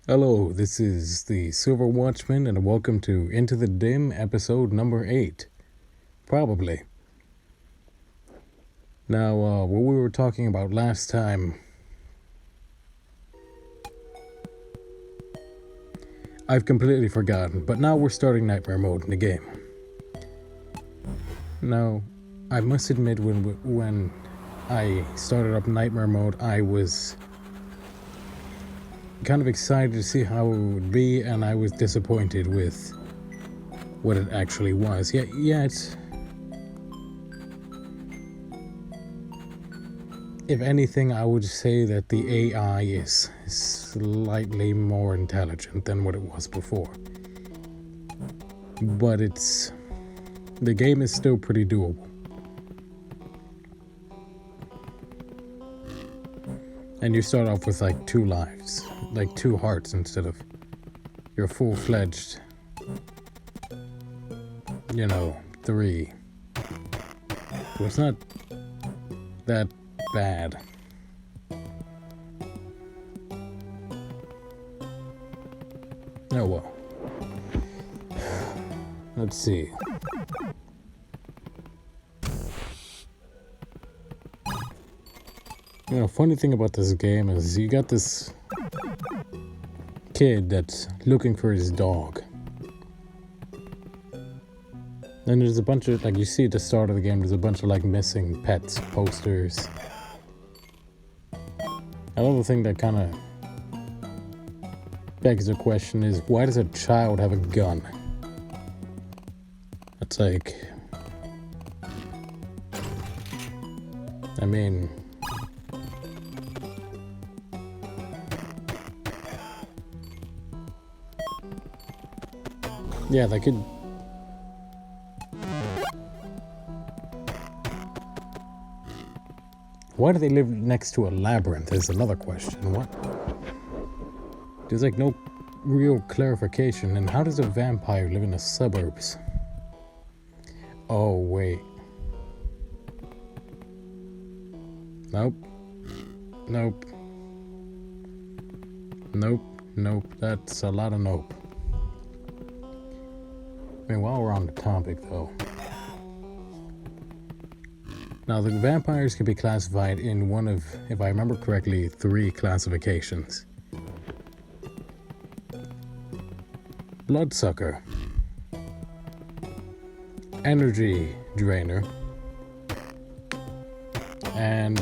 Hello, this is the Silver Watchman, and welcome to Into the Dim, episode number 8. Probably. Now, what we were talking about last time, I've completely forgotten, but now we're starting Nightmare Mode in the game. Now, I must admit, when I started up Nightmare Mode, I was kind of excited to see how it would be, and I was disappointed with what it actually was. Yet, if anything, I would say that the AI is slightly more intelligent than what it was before. But the game is still pretty doable. And you start off with like 2 lives, like 2 hearts instead of your full-fledged, 3. So it's not that bad. Oh well. Let's see. Funny thing about this game is you got this kid that's looking for his dog. And there's a bunch of, you see at the start of the game, there's a bunch of, missing pets posters. Another thing that kind of begs the question is, why does a child have a gun? It's yeah, they could. Why do they live next to a labyrinth is another question. What? There's no real clarification. And how does a vampire live in the suburbs? Oh, wait. Nope. That's a lot of nope. While we're on the topic, though. Now, the vampires can be classified in one of, if I remember correctly, 3 classifications. Bloodsucker. Energy drainer. And,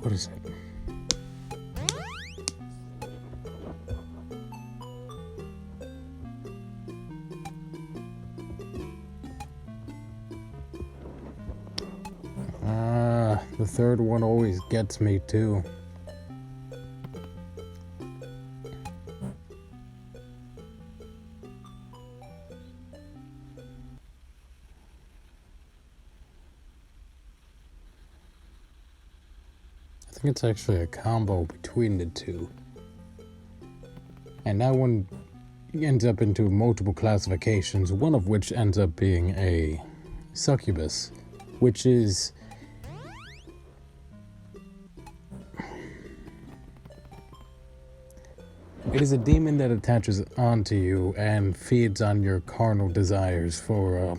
what is it? The third one always gets me too. I think it's actually a combo between the 2. And that one ends up into multiple classifications, one of which ends up being a succubus, which is it is a demon that attaches onto you and feeds on your carnal desires for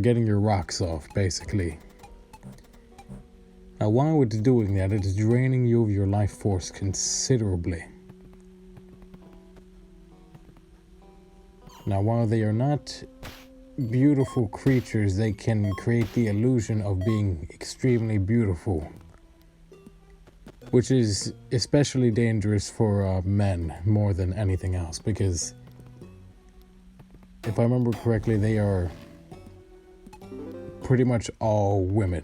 getting your rocks off, basically. Now, while it's doing that, it is draining you of your life force considerably. Now, while they are not beautiful creatures, they can create the illusion of being extremely beautiful, which is especially dangerous for men more than anything else, because if I remember correctly, they are pretty much all women.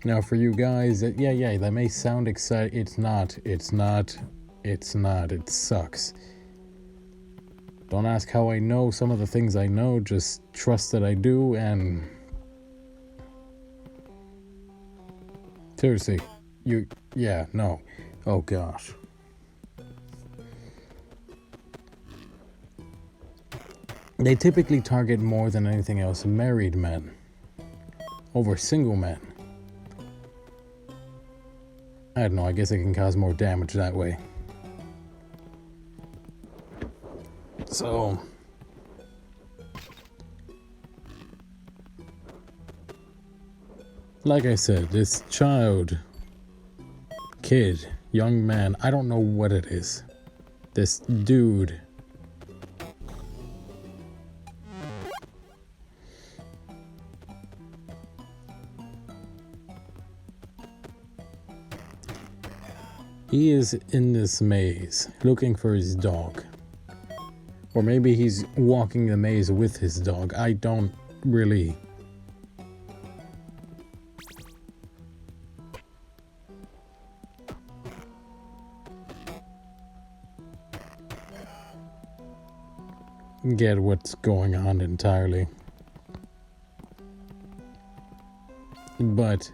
Now, for you guys, that may sound exciting. It's not. It sucks. Don't ask how I know some of the things I know, just trust that I do, and seriously, Yeah, no. Oh gosh. They typically target more than anything else married men over single men. I don't know, I guess it can cause more damage that way. So, like I said, this child, kid, young man, I don't know what it is. This dude. He is in this maze looking for his dog. Or maybe he's walking the maze with his dog. I don't really get what's going on entirely. But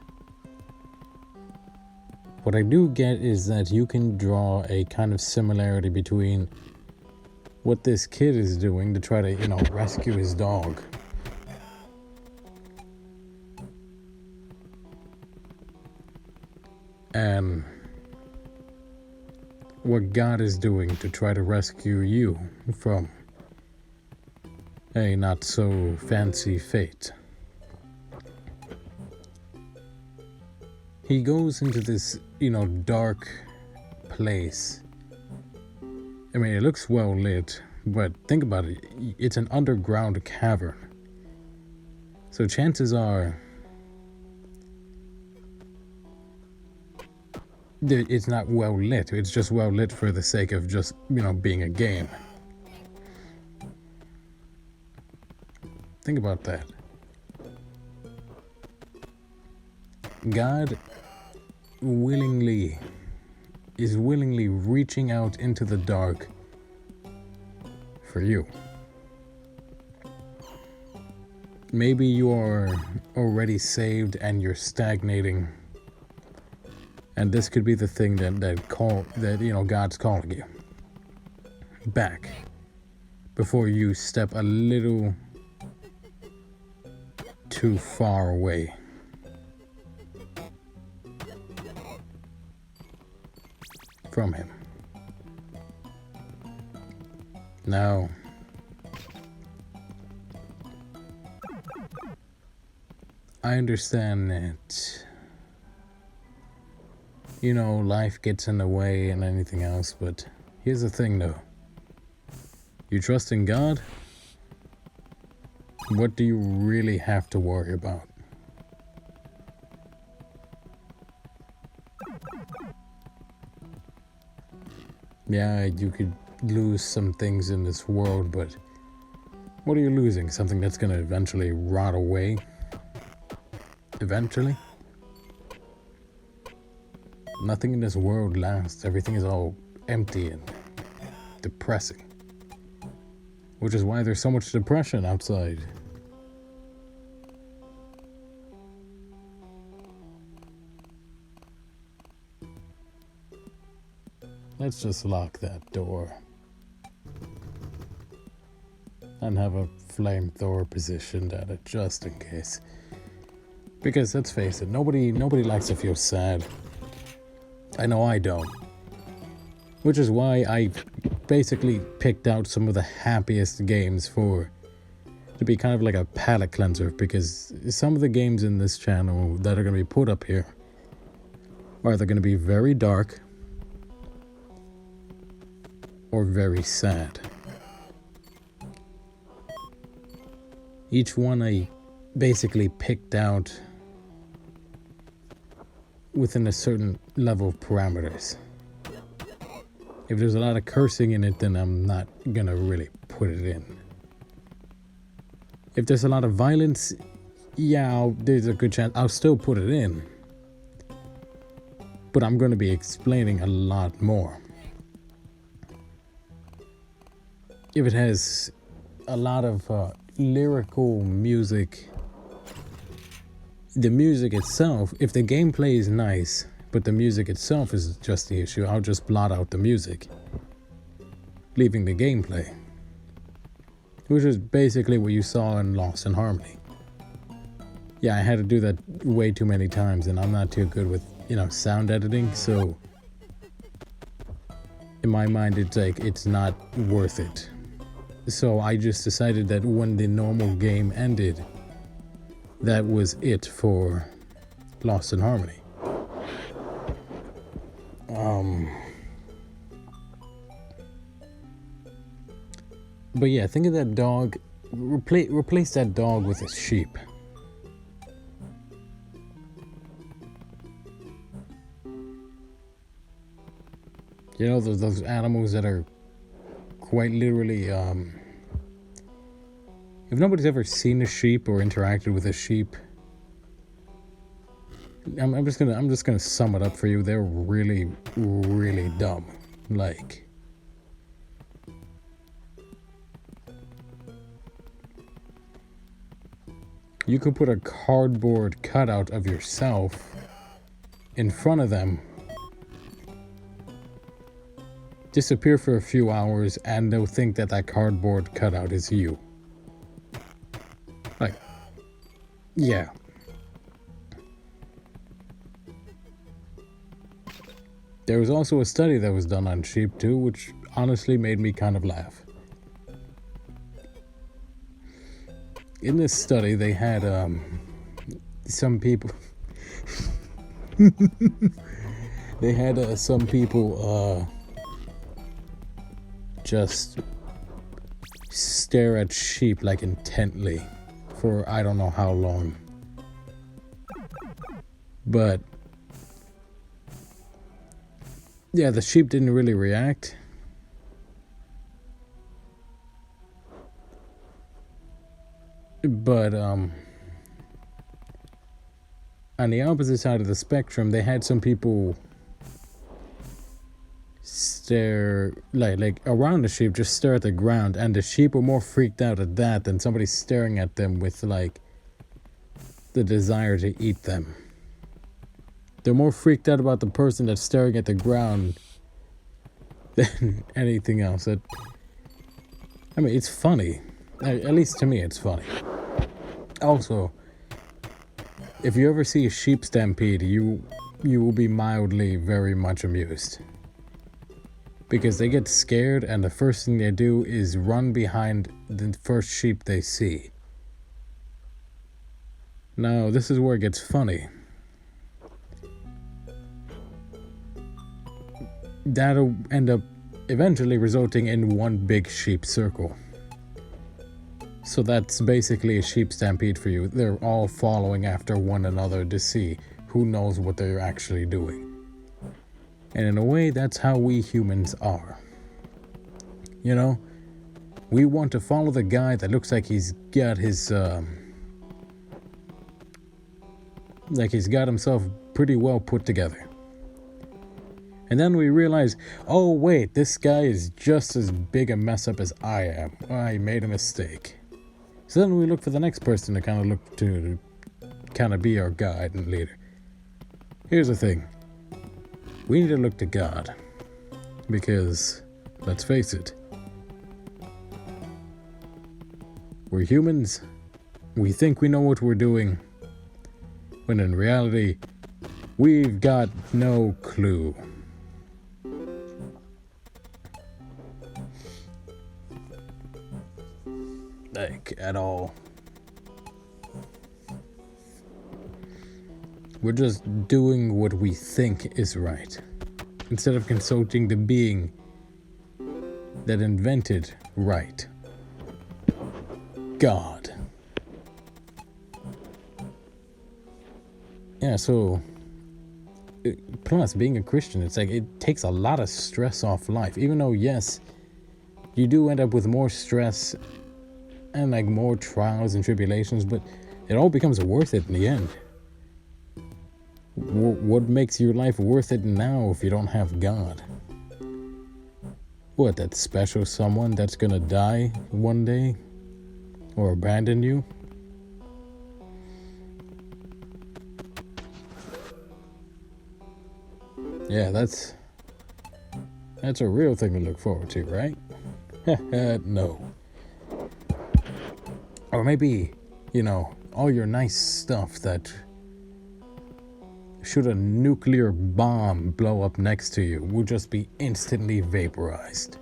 what I do get is that you can draw a kind of similarity between what this kid is doing to try to, rescue his dog. And what God is doing to try to rescue you from a not so fancy fate. He goes into this, dark place. I mean, it looks well lit, but think about it. It's an underground cavern. So chances are it's not well lit. It's just well lit for the sake of just, being a game. Think about that. God is willingly reaching out into the dark for you. Maybe you are already saved and you're stagnating, and this could be the thing that God's calling you back before you step a little too far away. From him. Now, I understand that, life gets in the way and anything else, but here's the thing though. You trust in God? What do you really have to worry about? Yeah, you could lose some things in this world, but what are you losing? Something that's gonna eventually rot away? Eventually? Nothing in this world lasts. Everything is all empty and depressing. Which is why there's so much depression outside. Let's just lock that door and have a flamethrower positioned at it just in case. Because let's face it, nobody likes to feel sad. I know I don't. Which is why I basically picked out some of the happiest games to be kind of like a palate cleanser, because some of the games in this channel that are going to be put up here are either going to be very dark or very sad. Each one I basically picked out within a certain level of parameters. If there's a lot of cursing in it, then I'm not gonna really put it in. If there's a lot of violence, yeah, there's a good chance I'll still put it in. But I'm gonna be explaining a lot more. If it has a lot of lyrical music, the music itself, if the gameplay is nice, but the music itself is just the issue. I'll just blot out the music, leaving the gameplay, which is basically what you saw in Lost in Harmony. Yeah, I had to do that way too many times, and I'm not too good with, sound editing, so in my mind, it's not worth it. So I just decided that when the normal game ended, that was it for Lost in Harmony. But yeah, think of that dog. Replace that dog with a sheep. Those animals that are quite literally, if nobody's ever seen a sheep or interacted with a sheep, I'm just gonna sum it up for you. They're really, really dumb. Like, you could put a cardboard cutout of yourself in front of them, disappear for a few hours, and they'll think that cardboard cutout is you. Like, yeah. There was also a study that was done on sheep too, which honestly made me kind of laugh. In this study, they had some people. They had some people just stare at sheep like intently for I don't know how long. But yeah, the sheep didn't really react. But on the opposite side of the spectrum, they had some people stare like around the sheep, just stare at the ground, and the sheep were more freaked out at that than somebody staring at them with like the desire to eat them. They're more freaked out about the person that's staring at the ground than anything else. It's funny. At least to me, it's funny. Also, if you ever see a sheep stampede, you will be mildly very much amused. Because they get scared, and the first thing they do is run behind the first sheep they see. Now, this is where it gets funny. That'll end up eventually resulting in one big sheep circle. So that's basically a sheep stampede for you. They're all following after one another to see who knows what they're actually doing. And in a way, that's how we humans are. We want to follow the guy that looks like he's got his, he's got himself pretty well put together. And then we realize, oh wait, this guy is just as big a mess up as I am. I made a mistake. So then we look for the next person to kind of be our guide and leader. Here's the thing. We need to look to God. Because, let's face it, we're humans. We think we know what we're doing. When in reality, we've got no clue. Like, at all. We're just doing what we think is right, instead of consulting the being that invented right. God. Yeah, so plus being a Christian, it's like it takes a lot of stress off life. Even though, yes, you do end up with more stress and like more trials and tribulations, but it all becomes worth it in the end. What makes your life worth it now if you don't have God? What, that special someone that's gonna die one day or abandon you? Yeah, that's a real thing to look forward to, right? No. Or maybe, all your nice stuff that should a nuclear bomb blow up next to you will just be instantly vaporized.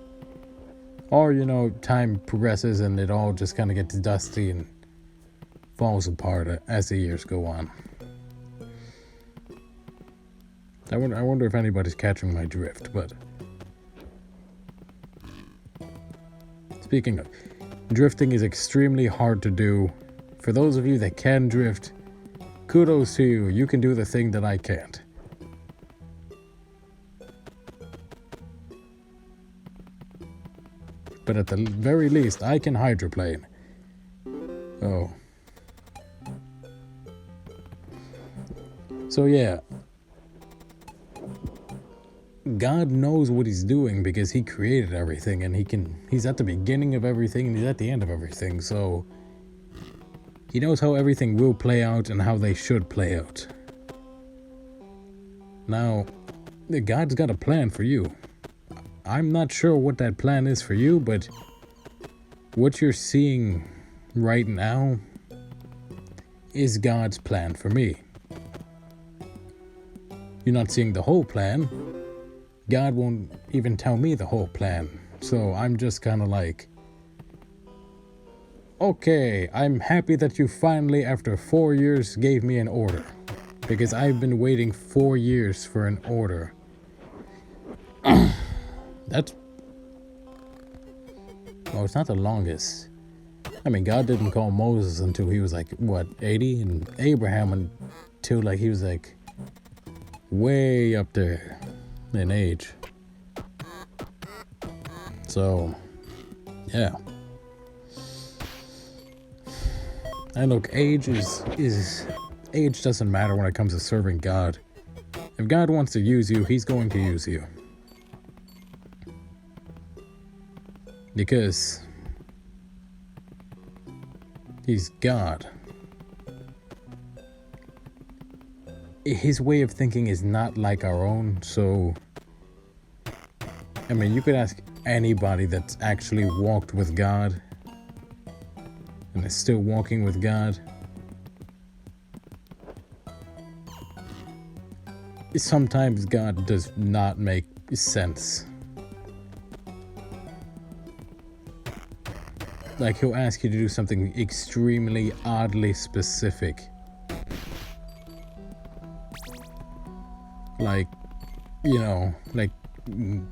Or, time progresses and it all just kind of gets dusty and falls apart as the years go on. I wonder if anybody's catching my drift, but... Speaking of, drifting is extremely hard to do. For those of you that can drift, kudos to you. You can do the thing that I can't. But at the very least, I can hydroplane. Oh. So yeah. God knows what he's doing because he created everything, and he's at the beginning of everything and he's at the end of everything, so he knows how everything will play out and how they should play out. Now, God's got a plan for you. I'm not sure what that plan is for you, but what you're seeing right now is God's plan for me. You're not seeing the whole plan. God won't even tell me the whole plan. So I'm just kind of like, okay, I'm happy that you finally, after 4 years, gave me an order. Because I've been waiting 4 years for an order. That's... Well, it's not the longest. I mean, God didn't call Moses until he was like, 80? And Abraham until he was way up there in age. So, yeah. And look, age doesn't matter when it comes to serving God. If God wants to use you, he's going to use you. Because he's God. His way of thinking is not like our own, so... I mean, you could ask anybody that's actually walked with God and is still walking with God. Sometimes God does not make sense. He'll ask you to do something extremely oddly specific.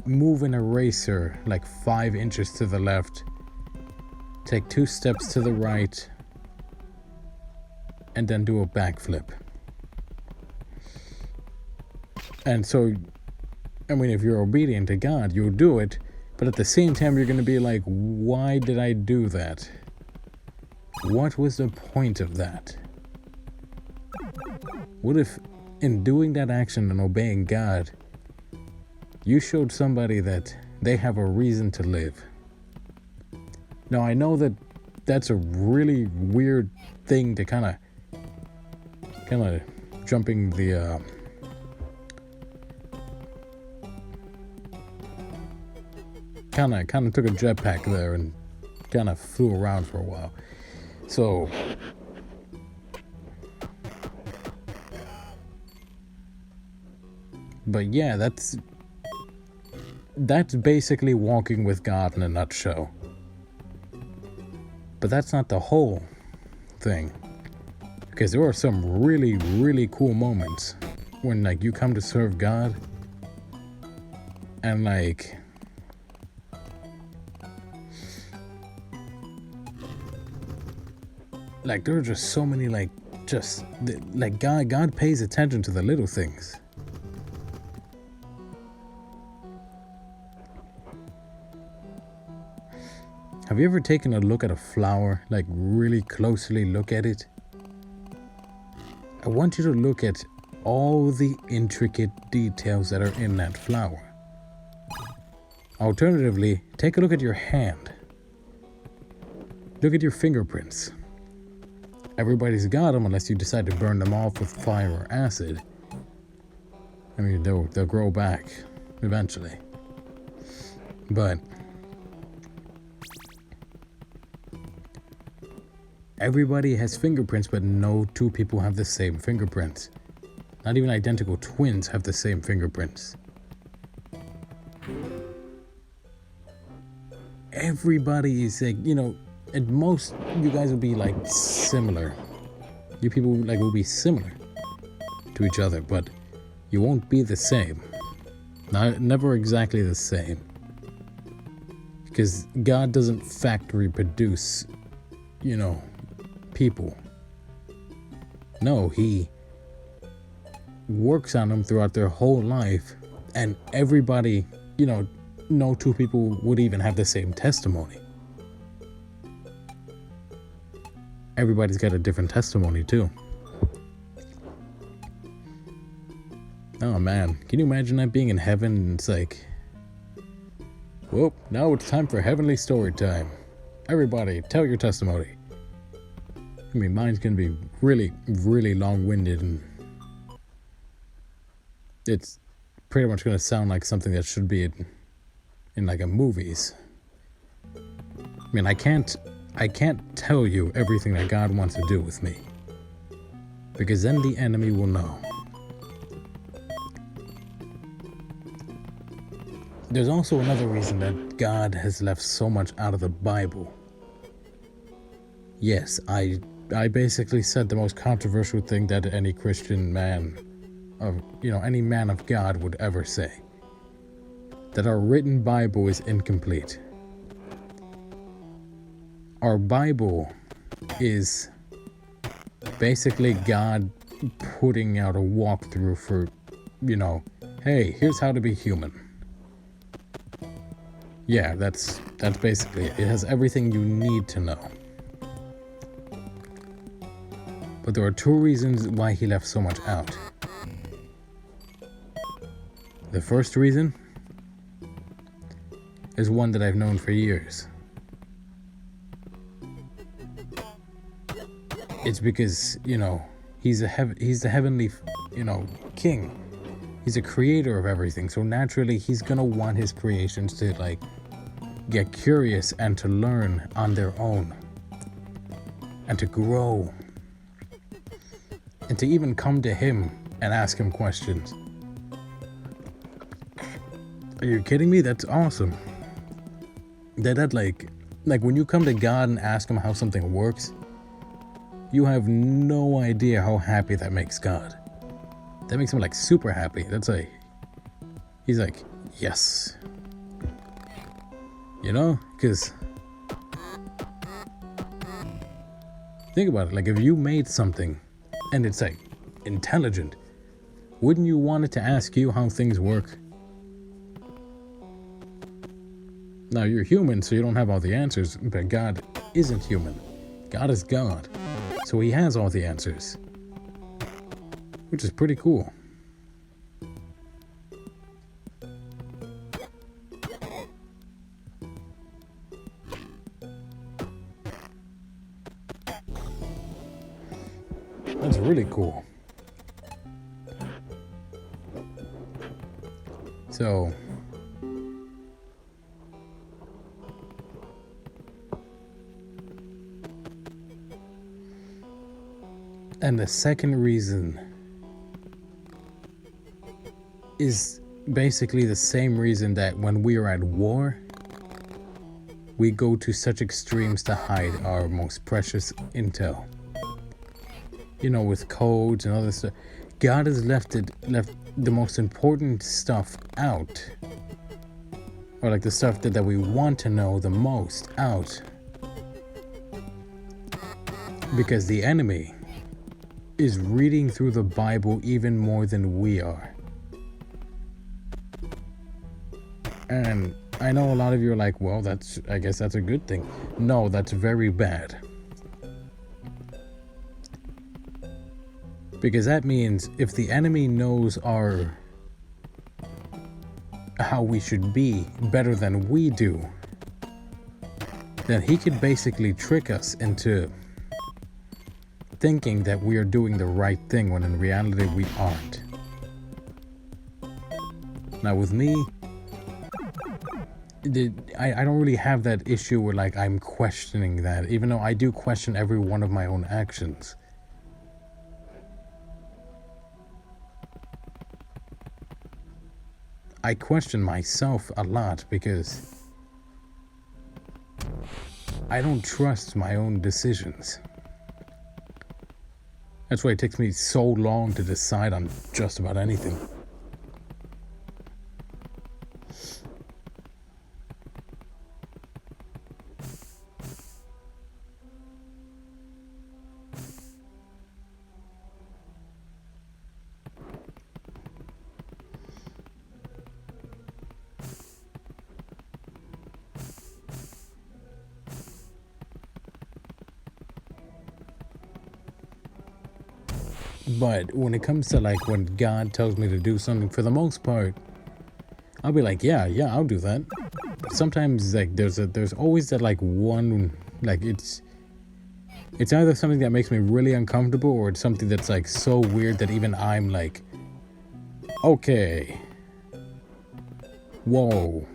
Move an eraser 5 inches to the left, take 2 steps to the right, and then do a backflip. And so, I mean, if you're obedient to God, you'll do it, but at the same time, you're going to be like, why did I do that? What was the point of that? What if, in doing that action and obeying God, you showed somebody that they have a reason to live? Now, I know that that's a really weird thing to kind of jumping the kind of took a jetpack there and kind of flew around for a while. So but yeah, that's basically walking with God in a nutshell. But that's not the whole thing. Because there are some really, really cool moments when you come to serve God and there are just so many God pays attention to the little things. Have you ever taken a look at a flower, really closely look at it? I want you to look at all the intricate details that are in that flower. Alternatively, take a look at your hand. Look at your fingerprints. Everybody's got them unless you decide to burn them off with fire or acid. I mean, they'll grow back eventually. But everybody has fingerprints, but no two people have the same fingerprints. Not even identical twins have the same fingerprints. Everybody is like, at most you guys will be like similar. You people like will be similar to each other, but you won't be the same. Never exactly the same. Because God doesn't factory produce, people. No, He works on them throughout their whole life, and everybody, no two people would even have the same testimony. Everybody's got a different testimony too. Oh man, can you imagine that being in heaven and it's like, whoop, now it's time for heavenly story time. Everybody, tell your testimony. I mean, mine's gonna be really, really long-winded, and it's pretty much gonna sound like something that should be in like a movies. I mean, I can't tell you everything that God wants to do with me, because then the enemy will know. There's also another reason that God has left so much out of the Bible. Yes, I basically said the most controversial thing that any Christian man any man of God would ever say. That our written Bible is incomplete. Our Bible is basically God putting out a walkthrough for, hey, here's how to be human. Yeah, that's basically it. It has everything you need to know. But there are two reasons why He left so much out. The first reason is one that I've known for years. It's because, He's the heavenly, king. He's a creator of everything. So naturally, He's gonna want His creations to get curious and to learn on their own. And to grow. And to even come to Him and ask Him questions. Are you kidding me? That's awesome. That like when you come to God and ask Him how something works, you have no idea how happy that makes God. That makes Him super happy. He's like, yes. Because think about it. If you made something and it's intelligent, wouldn't you want it to ask you how things work? Now, you're human, so you don't have all the answers, but God isn't human. God is God, so He has all the answers, which is pretty cool. That's really cool. So, and the second reason is basically the same reason that when we are at war, we go to such extremes to hide our most precious intel. With codes and other stuff. God has left the most important stuff out. Or the stuff that we want to know the most out. Because the enemy is reading through the Bible even more than we are. And I know a lot of you are like, well, I guess that's a good thing. No, that's very bad. Because that means if the enemy knows how we should be better than we do, then he could basically trick us into thinking that we are doing the right thing when in reality we aren't. Now with me, I don't really have that issue where like I'm questioning that, even though I do question every one of my own actions. I question myself a lot because I don't trust my own decisions. That's why it takes me so long to decide on just about anything. But when it comes to like when God tells me to do something, for the most part, I'll be like, yeah, I'll do that. But sometimes like there's always that like one, like it's either something that makes me really uncomfortable or it's something that's like so weird that even I'm like, okay, whoa,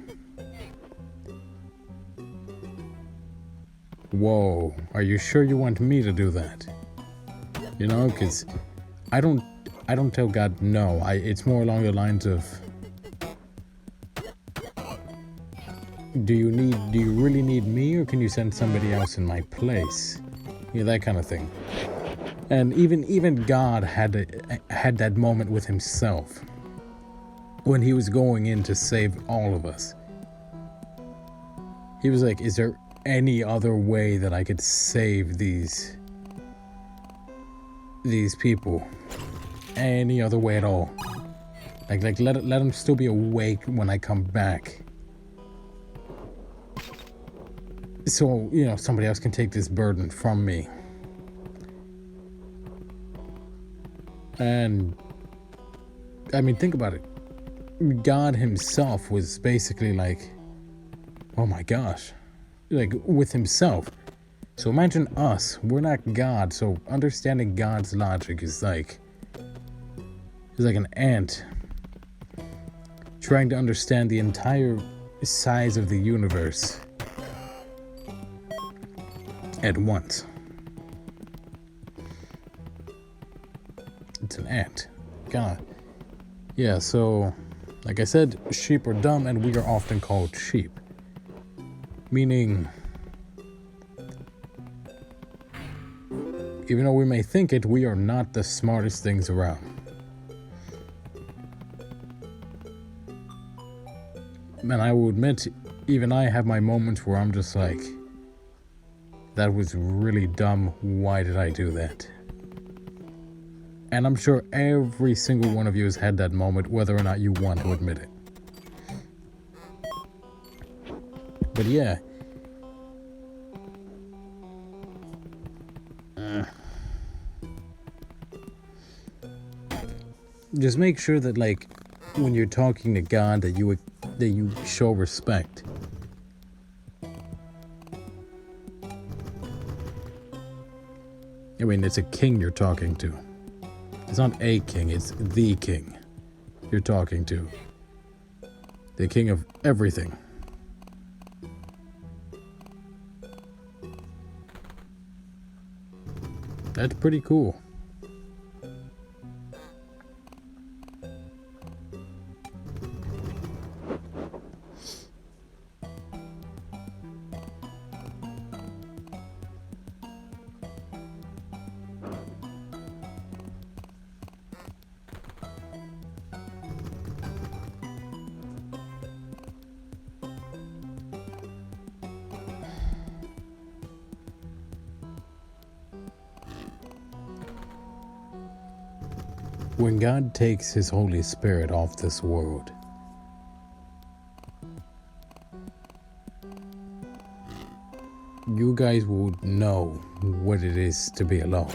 are you sure you want me to do that? You know, because I don't tell God no. It's more along the lines of, do you really need me, or can you send somebody else in my place? Yeah, that kind of thing. And even God had that moment with himself when he was going in to save all of us. He was like, is there any other way that I could save these people? Any other way at all? Like let them still be awake when I come back, so you know somebody else can take this burden from me. And I mean, think about it. God himself was basically like, oh my gosh, like with himself. So imagine us, we're not God, so understanding God's logic is like an ant trying to understand the entire size of the universe at once. It's an ant. God. Yeah, so like I said, sheep are dumb and we are often called sheep. Meaning, even though we may think it, we are not the smartest things around. And I will admit, even I have my moments where I'm just like, that was really dumb. Why did I do that? And I'm sure every single one of you has had that moment, whether or not you want to admit it. But yeah. Just make sure that, like, when you're talking to God, that you show respect. I mean, it's a king you're talking to. It's not a king, it's the king you're talking to. The king of everything. That's pretty cool. When God takes his Holy Spirit off this world, you guys will know what it is to be alone.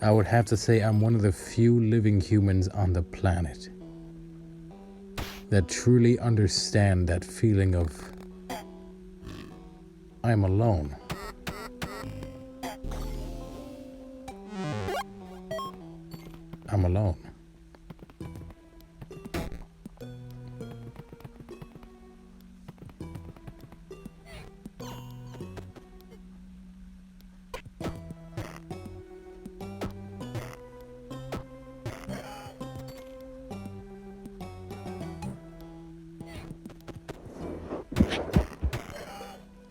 I would have to say I'm one of the few living humans on the planet that truly understand that feeling of I'm alone. I'm alone.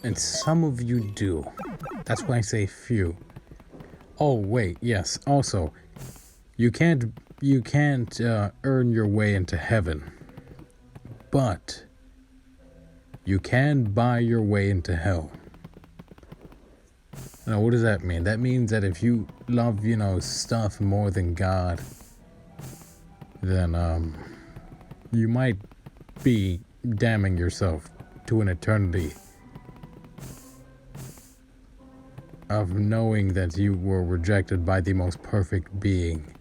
And some of you do. That's why I say few. Oh, wait, yes. Also, you can't earn your way into heaven. But you can buy your way into hell. Now, what does that mean? That means that if you love, stuff more than God, then you might be damning yourself to an eternity of knowing that you were rejected by the most perfect being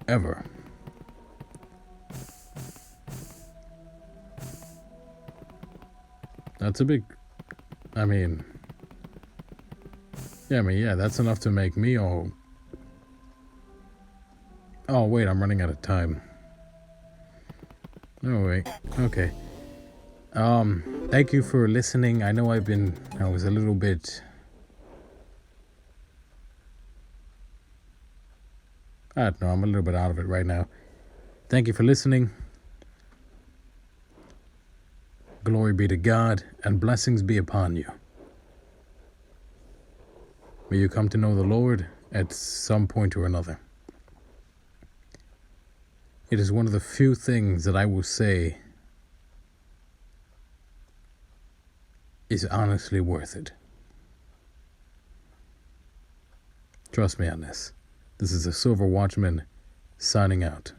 ever. That's a big, that's enough to make me all... Oh, wait, I'm running out of time. Oh, wait, okay. Thank you for listening. I know I was a little bit... I don't know, I'm a little bit out of it right now. Thank you for listening. Glory be to God, and blessings be upon you. May you come to know the Lord at some point or another. It is one of the few things that I will say is honestly worth it. Trust me on this. This is the Silver Watchman signing out.